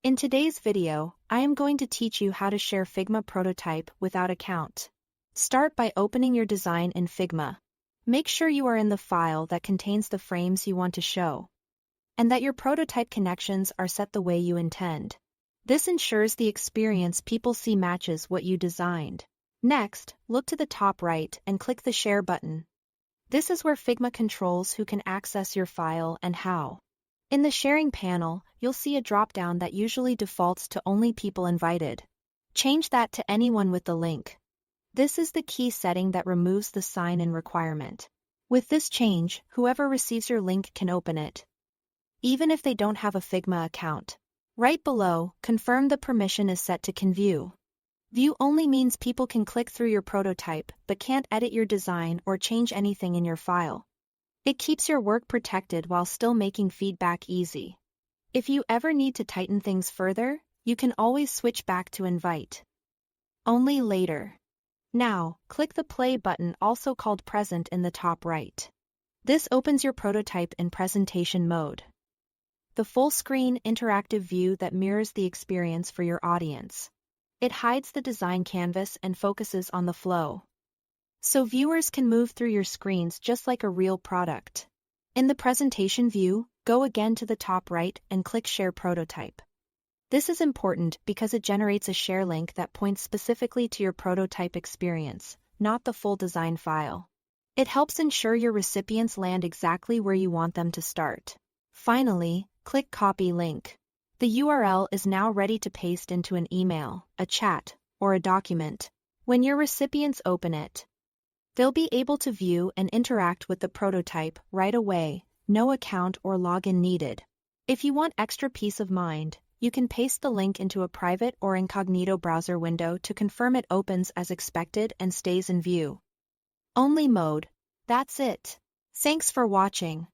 In today's video, I am going to teach you how to share Figma prototype without account. Start by opening your design in Figma. Make sure you are in the file that contains the frames you want to show, and that your prototype connections are set the way you intend. This ensures the experience people see matches what you designed. Next, look to the top right and click the Share button. This is where Figma controls who can access your file and how. In the sharing panel, you'll see a drop-down that usually defaults to only people invited. Change that to anyone with the link. This is the key setting that removes the sign-in requirement. With this change, whoever receives your link can open it, even if they don't have a Figma account. Right below, confirm the permission is set to Can View. View only means people can click through your prototype but can't edit your design or change anything in your file. It keeps your work protected while still making feedback easy. If you ever need to tighten things further, you can always switch back to Invite only later. Now, click the Play button, also called Present, in the top right. This opens your prototype in presentation mode, the full-screen interactive view that mirrors the experience for your audience. It hides the design canvas and focuses on the flow, so viewers can move through your screens just like a real product. In the presentation view, go again to the top right and click Share Prototype. This is important because it generates a share link that points specifically to your prototype experience, not the full design file. It helps ensure your recipients land exactly where you want them to start. Finally, click Copy Link. The URL is now ready to paste into an email, a chat, or a document. When your recipients open it, they'll be able to view and interact with the prototype right away, no account or login needed. If you want extra peace of mind, you can paste the link into a private or incognito browser window to confirm it opens as expected and stays in view only mode. That's it. Thanks for watching.